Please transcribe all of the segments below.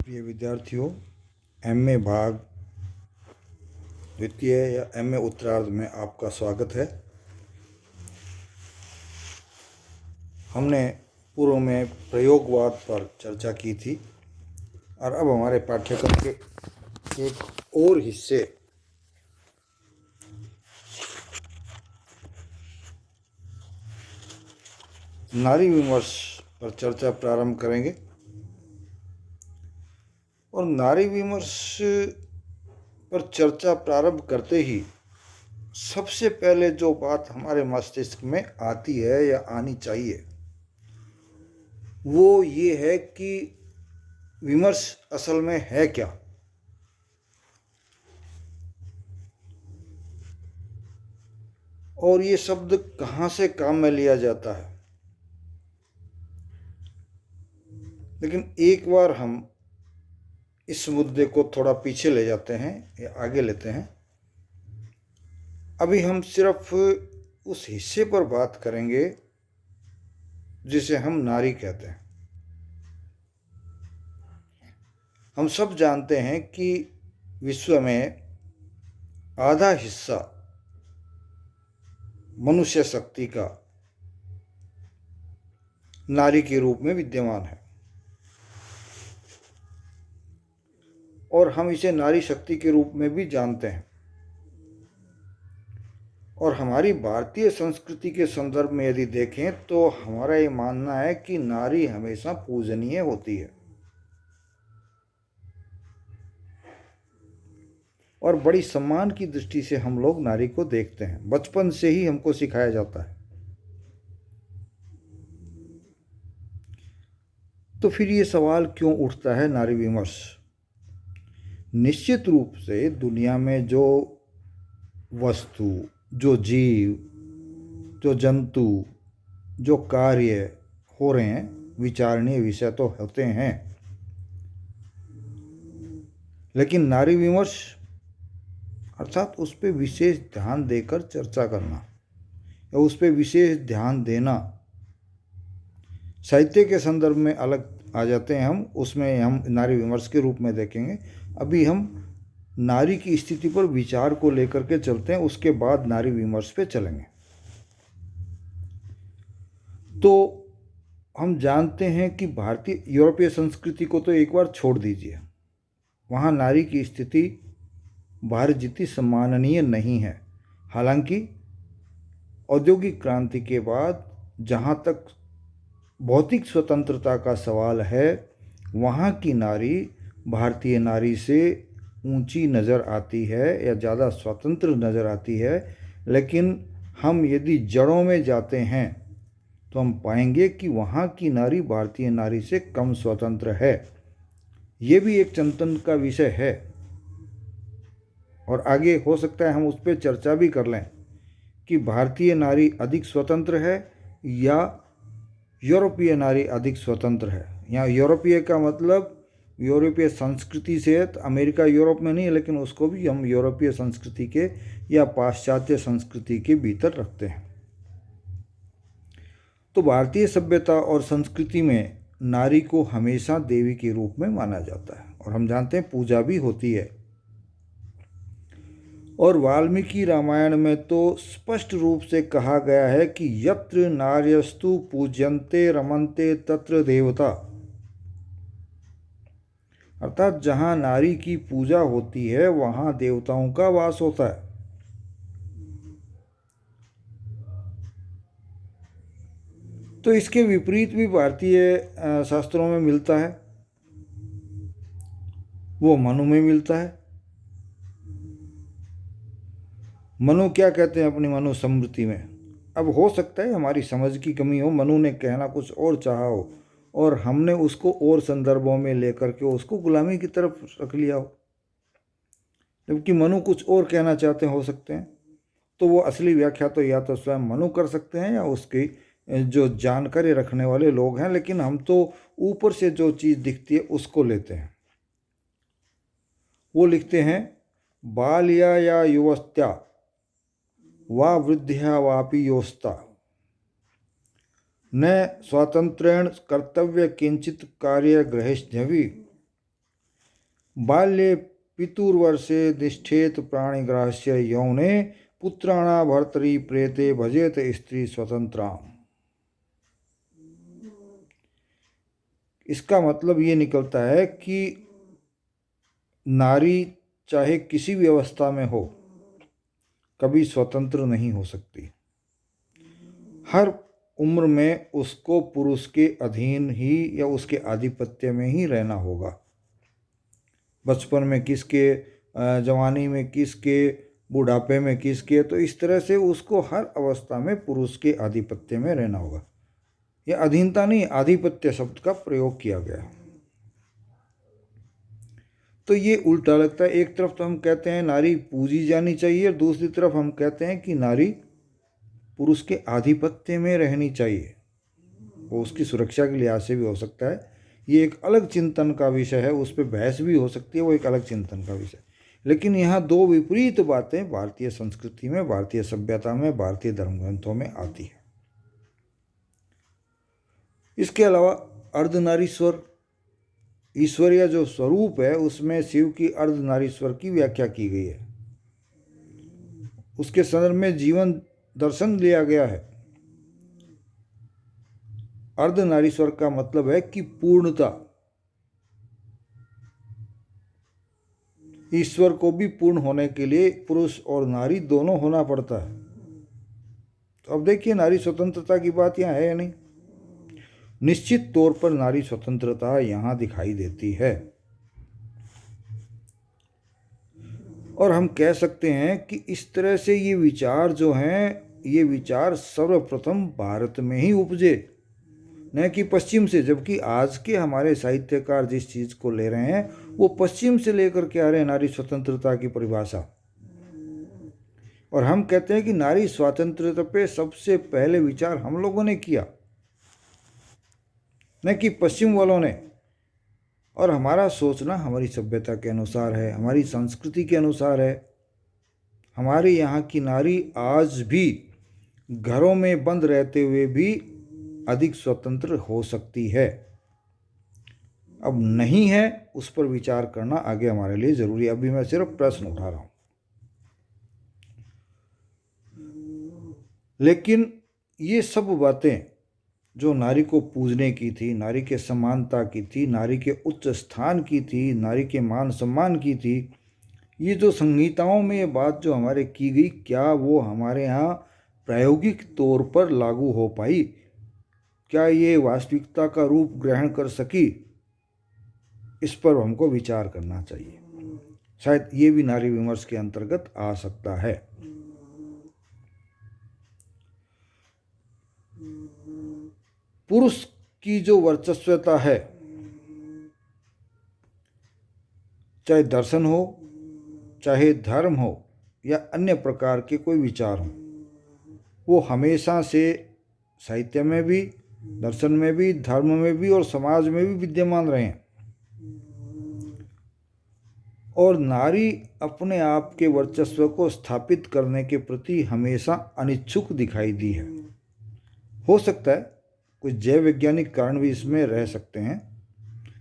प्रिय विद्यार्थियों, एमए भाग द्वितीय या एमए उत्तरार्ध में आपका स्वागत है। हमने पूर्व में प्रयोगवाद पर चर्चा की थी और अब हमारे पाठ्यक्रम के एक और हिस्से नारी विमर्श पर चर्चा प्रारंभ करेंगे। और नारी विमर्श पर चर्चा प्रारंभ करते ही सबसे पहले जो बात हमारे मस्तिष्क में आती है या आनी चाहिए वो ये है कि विमर्श असल में है क्या। और ये शब्द कहाँ से काम में लिया जाता है। लेकिन एक बार हम इस मुद्दे को थोड़ा पीछे ले जाते हैं या आगे लेते हैं। अभी हम सिर्फ उस हिस्से पर बात करेंगे जिसे हम नारी कहते हैं। हम सब जानते हैं कि विश्व में आधा हिस्सा मनुष्य शक्ति का नारी के रूप में विद्यमान है और हम इसे नारी शक्ति के रूप में भी जानते हैं। और हमारी भारतीय संस्कृति के संदर्भ में यदि देखें तो हमारा ये मानना है कि नारी हमेशा पूजनीय होती है और बड़ी सम्मान की दृष्टि से हम लोग नारी को देखते हैं। बचपन से ही हमको सिखाया जाता है। तो फिर ये सवाल क्यों उठता है नारी विमर्श। निश्चित रूप से दुनिया में जो वस्तु, जो जीव, जो जंतु, जो कार्य हो रहे हैं, विचारणीय विषय तो होते हैं। लेकिन नारी विमर्श अर्थात उस पर विशेष ध्यान देकर चर्चा करना या उस पर विशेष ध्यान देना साहित्य के संदर्भ में अलग आ जाते हैं। उसमें हम नारी विमर्श के रूप में देखेंगे। अभी हम नारी की स्थिति पर विचार को लेकर के चलते हैं, उसके बाद नारी विमर्श पे चलेंगे। तो हम जानते हैं कि भारतीय यूरोपीय संस्कृति को तो एक बार छोड़ दीजिए, वहाँ नारी की स्थिति भारत जितनी सम्माननीय नहीं है। हालांकि औद्योगिक क्रांति के बाद जहाँ तक भौतिक स्वतंत्रता का सवाल है, वहाँ की नारी भारतीय नारी से ऊंची नज़र आती है या ज़्यादा स्वतंत्र नज़र आती है। लेकिन हम यदि जड़ों में जाते हैं तो हम पाएंगे कि वहाँ की नारी भारतीय नारी से कम स्वतंत्र है। ये भी एक चिंतन का विषय है और आगे हो सकता है हम उस पर चर्चा भी कर लें कि भारतीय नारी अधिक स्वतंत्र है या यूरोपीय नारी अधिक स्वतंत्र है। यहाँ यूरोपीय का मतलब यूरोपीय संस्कृति से, अमेरिका यूरोप में नहीं, लेकिन उसको भी हम यूरोपीय संस्कृति के या पाश्चात्य संस्कृति के भीतर रखते हैं। तो भारतीय सभ्यता और संस्कृति में नारी को हमेशा देवी के रूप में माना जाता है और हम जानते हैं पूजा भी होती है। और वाल्मीकि रामायण में तो स्पष्ट रूप से कहा गया है कि यत्र नार्यस्तु पूज्यन्ते रमन्ते तत्र देवता, अर्थात जहाँ नारी की पूजा होती है वहाँ देवताओं का वास होता है। तो इसके विपरीत भी भारतीय शास्त्रों में मिलता है, वो मनु में मिलता है। मनु क्या कहते हैं अपनी मनु स्मृति में। अब हो सकता है हमारी समझ की कमी हो, मनु ने कहना कुछ और चाहा हो और हमने उसको और संदर्भों में लेकर के उसको गुलामी की तरफ रख लिया हो, जबकि मनु कुछ और कहना चाहते हो सकते हैं। तो वो असली व्याख्या तो या तो स्वयं मनु कर सकते हैं या उसकी जो जानकारी रखने वाले लोग हैं, लेकिन हम तो ऊपर से जो चीज़ दिखती है उसको लेते हैं। वो लिखते हैं बाल्या या युवस्त्या वा वृद्ध्या वापि योस्ता न स्वातंत्र्येण कर्तव्य किंचित कार्य ग्रहिष्यति बाल्ये पितुर्वर्षे निष्ठेत प्राणिग्राह्य यौने पुत्राणा भर्तरी प्रेते भजेत स्त्री स्वतंत्राम। इसका मतलब ये निकलता है कि नारी चाहे किसी भी अवस्था में हो कभी स्वतंत्र नहीं हो सकती। हर उम्र में उसको पुरुष के अधीन ही या उसके आधिपत्य में ही रहना होगा। बचपन में किसके, जवानी में किसके, बुढ़ापे में किसके, तो इस तरह से उसको हर अवस्था में पुरुष के आधिपत्य में रहना होगा। यह अधीनता नहीं, आधिपत्य शब्द का प्रयोग किया गया। तो ये उल्टा लगता है। एक तरफ तो हम कहते हैं नारी पूजी जानी चाहिए और दूसरी तरफ हम कहते हैं कि नारी पुरुष के आधिपत्य में रहनी चाहिए। वो उसकी सुरक्षा के लिहाज से भी हो सकता है, ये एक अलग चिंतन का विषय है, उस पर बहस भी हो सकती है, वो एक अलग चिंतन का विषय। लेकिन यहाँ दो विपरीत बातें भारतीय संस्कृति में, भारतीय सभ्यता में, भारतीय धर्म ग्रंथों में आती है। इसके अलावा अर्धनारीश्वर, ईश्वरीय जो स्वरूप है उसमें शिव की अर्धनारीश्वर की व्याख्या की गई है। उसके संदर्भ में जीवन दर्शन लिया गया है। अर्धनारीश्वर का मतलब है कि पूर्णता। ईश्वर को भी पूर्ण होने के लिए पुरुष और नारी दोनों होना पड़ता है। तो अब देखिए नारी स्वतंत्रता की बात यहाँ है या नहीं। निश्चित तौर पर नारी स्वतंत्रता यहाँ दिखाई देती है और हम कह सकते हैं कि इस तरह से ये विचार जो हैं, ये विचार सर्वप्रथम भारत में ही उपजे, न कि पश्चिम से। जबकि आज के हमारे साहित्यकार जिस चीज़ को ले रहे हैं वो पश्चिम से लेकर के आ रहे हैं, नारी स्वतंत्रता की परिभाषा। और हम कहते हैं कि नारी स्वतंत्रता पे सबसे पहले विचार हम लोगों ने किया, न कि पश्चिम वालों ने। और हमारा सोचना हमारी सभ्यता के अनुसार है, हमारी संस्कृति के अनुसार है। हमारे यहाँ की नारी आज भी घरों में बंद रहते हुए भी अधिक स्वतंत्र हो सकती है। अब नहीं है, उस पर विचार करना आगे हमारे लिए जरूरी है। अभी मैं सिर्फ प्रश्न उठा रहा हूँ। लेकिन ये सब बातें जो नारी को पूजने की थी, नारी के समानता की थी, नारी के उच्च स्थान की थी, नारी के मान सम्मान की थी, ये जो संहिताओं में ये बात जो हमारे की गई, क्या वो हमारे यहाँ प्रायोगिक तौर पर लागू हो पाई? क्या ये वास्तविकता का रूप ग्रहण कर सकी? इस पर हमको विचार करना चाहिए। शायद ये भी नारी विमर्श के अंतर्गत आ सकता है। पुरुष की जो वर्चस्वता है, चाहे दर्शन हो, चाहे धर्म हो या अन्य प्रकार के कोई विचार हो, वो हमेशा से साहित्य में भी, दर्शन में भी, धर्म में भी और समाज में भी विद्यमान रहे हैं। और नारी अपने आप के वर्चस्व को स्थापित करने के प्रति हमेशा अनिच्छुक दिखाई दी है। हो सकता है कुछ जैव वैज्ञानिक कारण भी इसमें रह सकते हैं,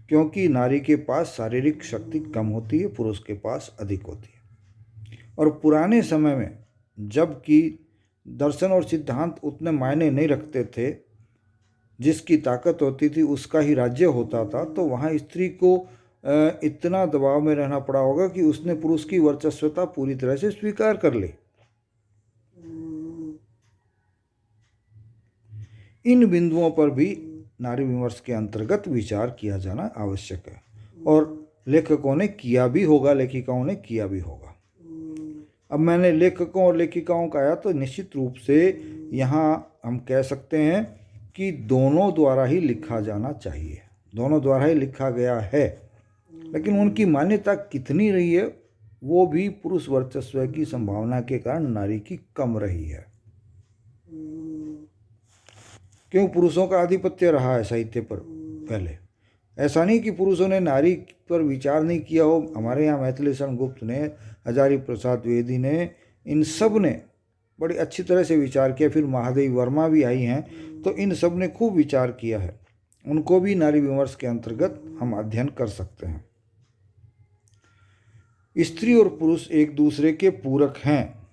क्योंकि नारी के पास शारीरिक शक्ति कम होती है, पुरुष के पास अधिक होती है। और पुराने समय में जबकि दर्शन और सिद्धांत उतने मायने नहीं रखते थे, जिसकी ताकत होती थी उसका ही राज्य होता था, तो वहाँ स्त्री को इतना दबाव में रहना पड़ा होगा कि उसने पुरुष की वर्चस्वता पूरी तरह से स्वीकार कर ली। इन बिंदुओं पर भी नारी विमर्श के अंतर्गत विचार किया जाना आवश्यक है और लेखकों ने किया भी होगा, लेखिकाओं ने किया भी होगा। अब मैंने लेखकों और लेखिकाओं का आया तो निश्चित रूप से यहाँ हम कह सकते हैं कि दोनों द्वारा ही लिखा जाना चाहिए, दोनों द्वारा ही लिखा गया है। लेकिन उनकी मान्यता कितनी रही है वो भी पुरुष वर्चस्व की संभावना के कारण नारी की कम रही है। क्यों? पुरुषों का आधिपत्य रहा है साहित्य पर पहले। ऐसा नहीं कि पुरुषों ने नारी पर विचार नहीं किया हो। हमारे यहाँ मैथिली शरण गुप्त ने, हजारी प्रसाद द्विवेदी ने, इन सब ने बड़ी अच्छी तरह से विचार किया। फिर महादेवी वर्मा भी आई हैं, तो इन सब ने खूब विचार किया है। उनको भी नारी विमर्श के अंतर्गत हम अध्ययन कर सकते हैं। स्त्री और पुरुष एक दूसरे के पूरक हैं,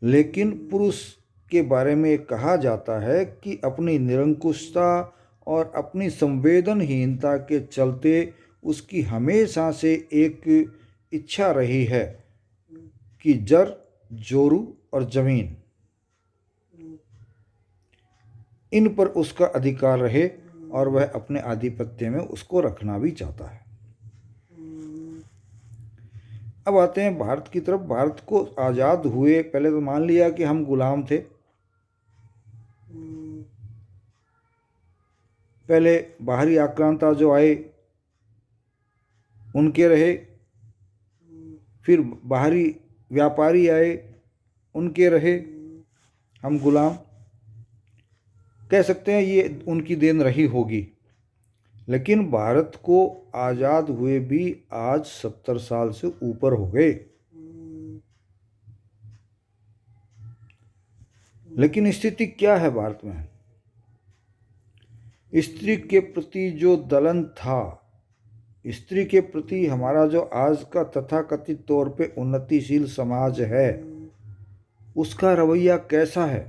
लेकिन पुरुष के बारे में कहा जाता है कि अपनी निरंकुशता और अपनी संवेदनहीनता के चलते उसकी हमेशा से एक इच्छा रही है कि जर, जोरू और जमीन इन पर उसका अधिकार रहे और वह अपने आधिपत्य में उसको रखना भी चाहता है। अब आते हैं भारत की तरफ। भारत को आज़ाद हुए पहले तो मान लिया कि हम गुलाम थे। पहले बाहरी आक्रांता जो आए उनके रहे, फिर बाहरी व्यापारी आए उनके रहे, हम गुलाम कह सकते हैं, ये उनकी देन रही होगी। लेकिन भारत को आज़ाद हुए भी आज 70 साल से ऊपर हो गए। लेकिन स्थिति क्या है भारत में? स्त्री के प्रति जो दलन था, स्त्री के प्रति हमारा जो आज का तथाकथित तौर पे उन्नतिशील समाज है, उसका रवैया कैसा है?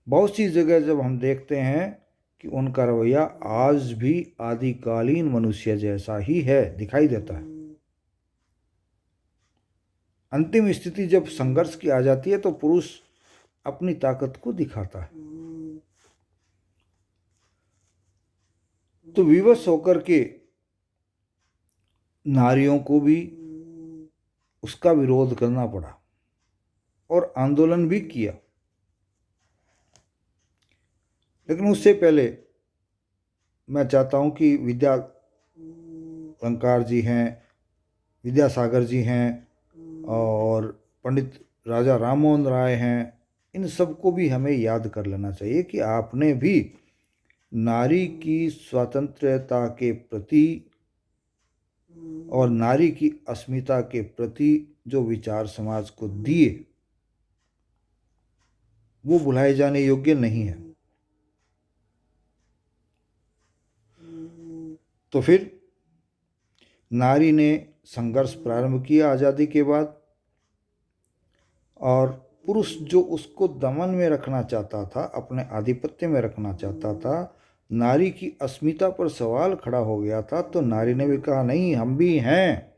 बहुत सी जगह जब हम देखते हैं कि उनका रवैया आज भी आदिकालीन मनुष्य जैसा ही है, दिखाई देता है। अंतिम स्थिति जब संघर्ष की आ जाती है तो पुरुष अपनी ताकत को दिखाता है। तो विवश होकर के नारियों को भी उसका विरोध करना पड़ा और आंदोलन भी किया। लेकिन उससे पहले मैं चाहता हूँ कि विद्या अलंकार जी हैं, विद्यासागर जी हैं और पंडित राजा राममोहन राय हैं, इन सबको भी हमें याद कर लेना चाहिए कि आपने भी नारी की स्वतंत्रता के प्रति और नारी की अस्मिता के प्रति जो विचार समाज को दिए वो भुलाए जाने योग्य नहीं है। तो फिर नारी ने संघर्ष प्रारंभ किया आज़ादी के बाद, और पुरुष जो उसको दमन में रखना चाहता था, अपने आधिपत्य में रखना चाहता था, नारी की अस्मिता पर सवाल खड़ा हो गया था, तो नारी ने भी कहा नहीं, हम भी हैं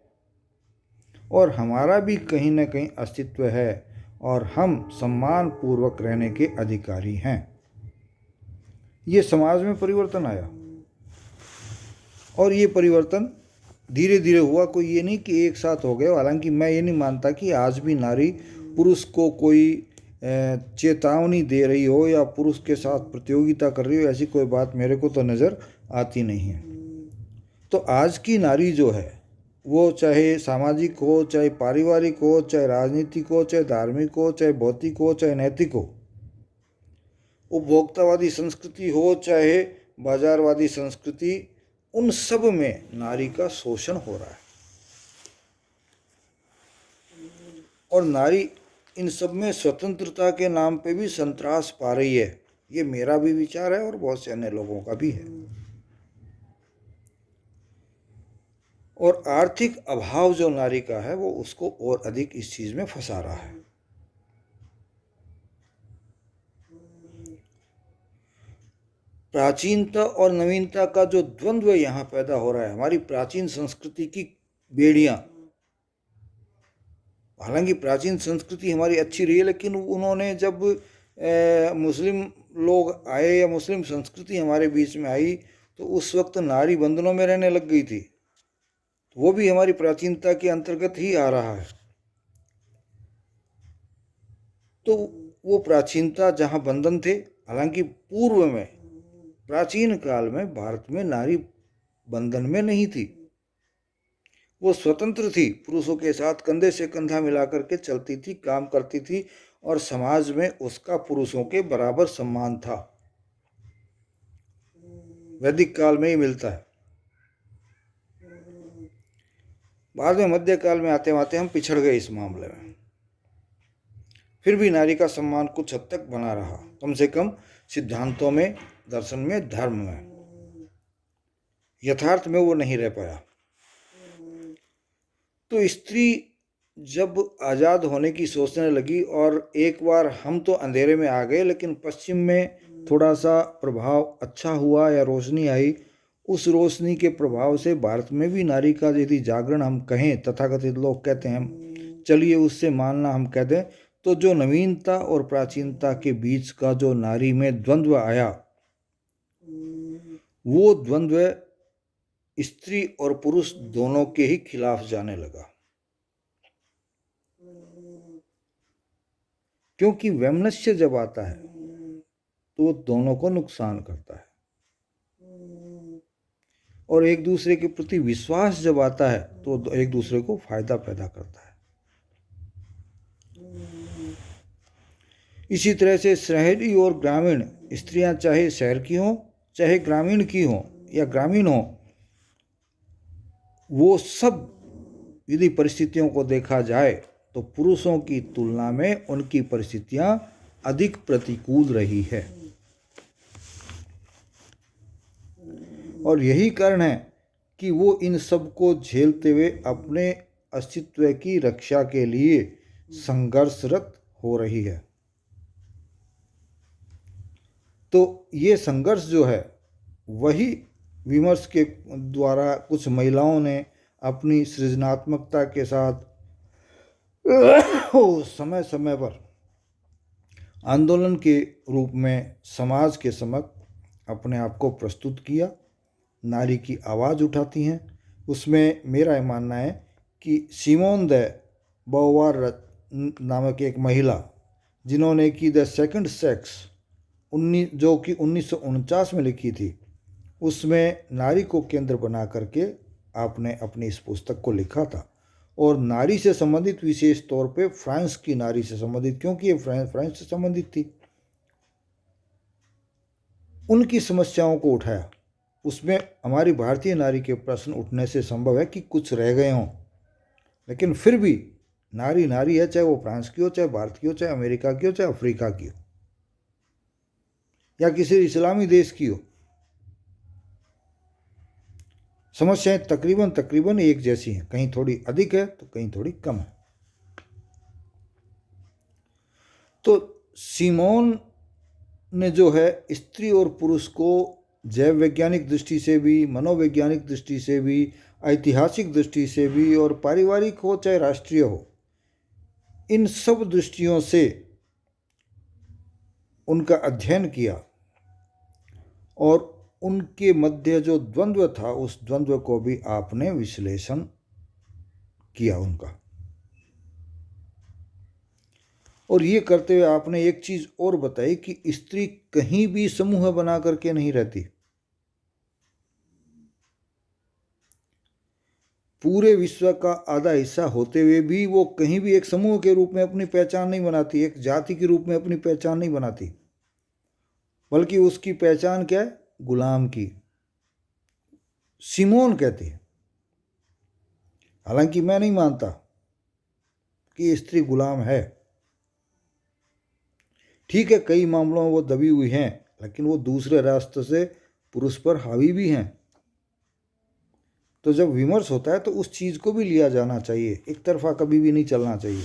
और हमारा भी कहीं ना कहीं अस्तित्व है और हम सम्मान पूर्वक रहने के अधिकारी हैं। ये समाज में परिवर्तन आया और ये परिवर्तन धीरे धीरे हुआ, कोई ये नहीं कि एक साथ हो गया। हालांकि मैं ये नहीं मानता कि आज भी नारी पुरुष को कोई चेतावनी दे रही हो या पुरुष के साथ प्रतियोगिता कर रही हो, ऐसी कोई बात मेरे को तो नज़र आती नहीं है। तो आज की नारी जो है वो चाहे सामाजिक हो, चाहे पारिवारिक हो, चाहे राजनीतिक हो, चाहे धार्मिक हो, चाहे भौतिक हो, चाहे नैतिक हो, उपभोक्तावादी संस्कृति हो, चाहे बाजारवादी संस्कृति, उन सब में नारी का शोषण हो रहा है और नारी इन सब में स्वतंत्रता के नाम पे भी संत्रास पा रही है। ये मेरा भी विचार है और बहुत से अन्य लोगों का भी है। और आर्थिक अभाव जो नारी का है वो उसको और अधिक इस चीज में फंसा रहा है। प्राचीनता और नवीनता का जो द्वंद्व यहाँ पैदा हो रहा है, हमारी प्राचीन संस्कृति की बेड़ियां, हालांकि प्राचीन संस्कृति हमारी अच्छी रही है, लेकिन उन्होंने जब मुस्लिम लोग आए या मुस्लिम संस्कृति हमारे बीच में आई तो उस वक्त नारी बंधनों में रहने लग गई थी, तो वो भी हमारी प्राचीनता के अंतर्गत ही आ रहा है। तो वो प्राचीनता जहाँ बंधन थे, हालांकि पूर्व में प्राचीन काल में भारत में नारी बंधन में नहीं थी, वो स्वतंत्र थी, पुरुषों के साथ कंधे से कंधा मिलाकर के चलती थी, काम करती थी और समाज में उसका पुरुषों के बराबर सम्मान था। वैदिक काल में ही मिलता है। बाद में मध्य काल में आते आते हम पिछड़ गए इस मामले में। फिर भी नारी का सम्मान कुछ हद तक बना रहा, कम से कम सिद्धांतों में, दर्शन में, धर्म में। यथार्थ में वो नहीं रह पाया। तो स्त्री जब आज़ाद होने की सोचने लगी और एक बार हम तो अंधेरे में आ गए, लेकिन पश्चिम में थोड़ा सा प्रभाव अच्छा हुआ या रोशनी आई, उस रोशनी के प्रभाव से भारत में भी नारी का यदि जागरण हम कहें, तथाकथित लोग कहते हैं, चलिए उससे मानना हम कह दें, तो जो नवीनता और प्राचीनता के बीच का जो नारी में द्वंद्व आया, वो द्वंद्व स्त्री और पुरुष दोनों के ही खिलाफ जाने लगा, क्योंकि वैमनस्य जब आता है तो वो दोनों को नुकसान करता है, और एक दूसरे के प्रति विश्वास जब आता है तो एक दूसरे को फायदा पैदा करता है। इसी तरह से शहरी और ग्रामीण स्त्रियां चाहे शहर की हों चाहे ग्रामीण की हों या ग्रामीण हों, वो सब यदि परिस्थितियों को देखा जाए तो पुरुषों की तुलना में उनकी परिस्थितियां अधिक प्रतिकूल रही है। और यही कारण है कि वो इन सब को झेलते हुए अपने अस्तित्व की रक्षा के लिए संघर्षरत हो रही है। तो ये संघर्ष जो है वही विमर्श के द्वारा कुछ महिलाओं ने अपनी सृजनात्मकता के साथ समय समय पर आंदोलन के रूप में समाज के समक्ष अपने आप को प्रस्तुत किया, नारी की आवाज़ उठाती हैं। उसमें मेरा ये मानना है कि सिमोन द बोवार नामक एक महिला, जिन्होंने की द सेकंड सेक्स जो कि 1949 में लिखी थी, उसमें नारी को केंद्र बना करके आपने अपनी इस पुस्तक को लिखा था। और नारी से संबंधित विशेष तौर पे फ्रांस की नारी से संबंधित, क्योंकि ये फ्रांस से संबंधित थी, उनकी समस्याओं को उठाया। उसमें हमारी भारतीय नारी के प्रश्न उठने से संभव है कि कुछ रह गए हों, लेकिन फिर भी नारी नारी है, चाहे वो फ्रांस की हो, चाहे भारत की हो, चाहे अमेरिका की हो, चाहे अफ्रीका की हो, या किसी इस्लामी देश की हो। समस्याएं तकरीबन एक जैसी हैं, कहीं थोड़ी अधिक है तो कहीं थोड़ी कम है। तो सिमोन ने जो है स्त्री और पुरुष को जैव वैज्ञानिक दृष्टि से भी, मनोवैज्ञानिक दृष्टि से भी, ऐतिहासिक दृष्टि से भी, और पारिवारिक हो चाहे राष्ट्रीय हो, इन सब दृष्टियों से उनका अध्ययन किया और उनके मध्य जो द्वंद्व था उस द्वंद्व को भी आपने विश्लेषण किया उनका। और ये करते हुए आपने एक चीज और बताई कि स्त्री कहीं भी समूह बना करके नहीं रहती। पूरे विश्व का आधा हिस्सा होते हुए भी वो कहीं भी एक समूह के रूप में अपनी पहचान नहीं बनाती, एक जाति के रूप में अपनी पहचान नहीं बनाती, बल्कि उसकी पहचान क्या है? गुलाम की। सिमोन कहती है, हालांकि मैं नहीं मानता कि स्त्री गुलाम है। ठीक है, कई मामलों में वो दबी हुई हैं, लेकिन वो दूसरे रास्ते से पुरुष पर हावी भी हैं। तो जब विमर्श होता है तो उस चीज को भी लिया जाना चाहिए, एक तरफा कभी भी नहीं चलना चाहिए।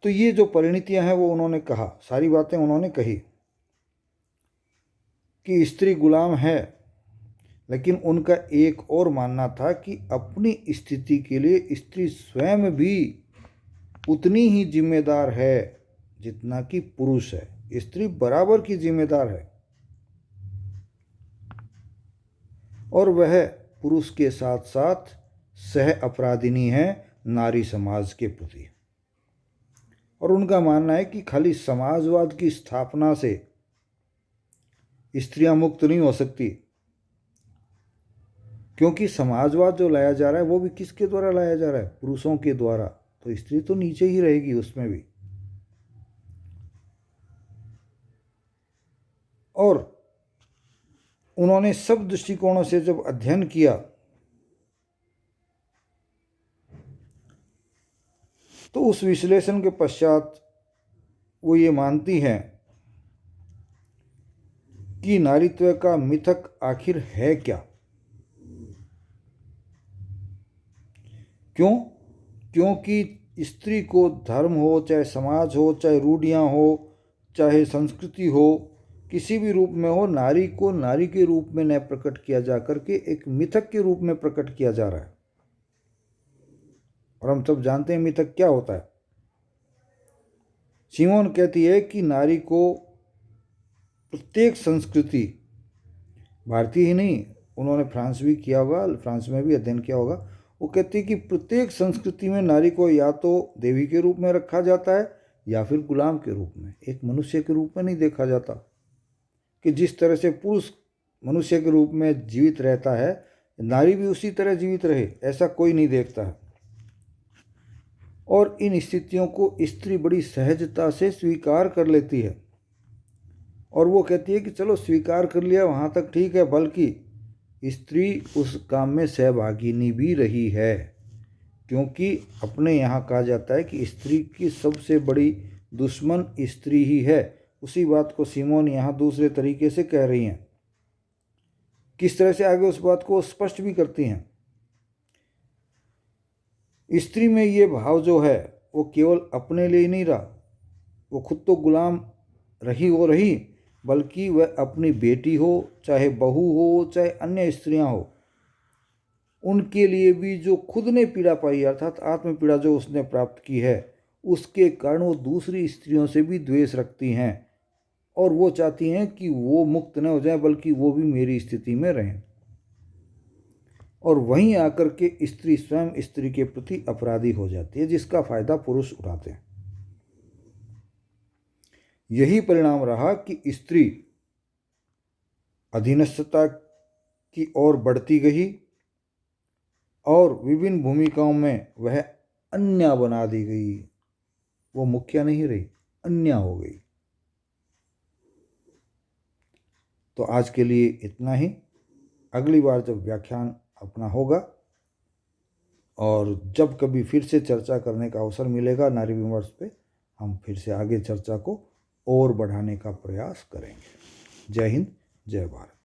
तो ये जो परिणतियां हैं वो उन्होंने कहा, सारी बातें उन्होंने कही कि स्त्री गुलाम है, लेकिन उनका एक और मानना था कि अपनी स्थिति के लिए स्त्री स्वयं भी उतनी ही जिम्मेदार है जितना कि पुरुष है। स्त्री बराबर की जिम्मेदार है और वह पुरुष के साथ साथ सह अपराधिनी है नारी समाज के प्रति। और उनका मानना है कि खाली समाजवाद की स्थापना से स्त्रियां मुक्त नहीं हो सकती, क्योंकि समाजवाद जो लाया जा रहा है वो भी किसके द्वारा लाया जा रहा है? पुरुषों के द्वारा। तो स्त्री तो नीचे ही रहेगी उसमें भी। और उन्होंने सब दृष्टिकोणों से जब अध्ययन किया तो उस विश्लेषण के पश्चात वो ये मानती हैं कि नारीत्व का मिथक आखिर है क्या। क्यों? क्योंकि स्त्री को धर्म हो, चाहे समाज हो, चाहे रूढ़ियाँ हो, चाहे संस्कृति हो, किसी भी रूप में हो, नारी को नारी के रूप में न प्रकट किया जा करके एक मिथक के रूप में प्रकट किया जा रहा है। और हम सब जानते हैं मिथक क्या होता है। सिमोन कहती है कि नारी को प्रत्येक संस्कृति, भारतीय ही नहीं, उन्होंने फ्रांस भी किया होगा, फ्रांस में भी अध्ययन किया होगा, वो कहती है कि प्रत्येक संस्कृति में नारी को या तो देवी के रूप में रखा जाता है या फिर गुलाम के रूप में, एक मनुष्य के रूप में नहीं देखा जाता। कि जिस तरह से पुरुष मनुष्य के रूप में जीवित रहता है, नारी भी उसी तरह जीवित रहे, ऐसा कोई नहीं देखता है। और इन स्थितियों को स्त्री बड़ी सहजता से स्वीकार कर लेती है और वो कहती है कि चलो स्वीकार कर लिया, वहाँ तक ठीक है, बल्कि स्त्री उस काम में सहभागिनी भी रही है। क्योंकि अपने यहाँ कहा जाता है कि स्त्री की सबसे बड़ी दुश्मन स्त्री ही है। उसी बात को सिमोन यहाँ दूसरे तरीके से कह रही हैं। किस तरह से आगे उस बात को स्पष्ट भी करती हैं। स्त्री में ये भाव जो है वो केवल अपने लिए नहीं रहा, वो खुद तो गुलाम रही, बल्कि वह अपनी बेटी हो, चाहे बहू हो, चाहे अन्य स्त्रियां हो, उनके लिए भी जो खुद ने पीड़ा पाई, अर्थात आत्म पीड़ा जो उसने प्राप्त की है, उसके कारण वो दूसरी स्त्रियों से भी द्वेष रखती हैं और वो चाहती हैं कि वो मुक्त न हो जाए, बल्कि वो भी मेरी स्थिति में रहें। और वहीं आकर के स्त्री स्वयं स्त्री के प्रति अपराधी हो जाती है, जिसका फायदा पुरुष उठाते हैं। यही परिणाम रहा कि स्त्री अधीनस्थता की ओर बढ़ती गई और विभिन्न भूमिकाओं में वह अन्या बना दी गई। वो मुखिया नहीं रही, अन्या हो गई। तो आज के लिए इतना ही। अगली बार जब व्याख्यान अपना होगा और जब कभी फिर से चर्चा करने का अवसर मिलेगा नारी विमर्श पे, हम फिर से आगे चर्चा को और बढ़ाने का प्रयास करेंगे। जय हिंद, जय भारत।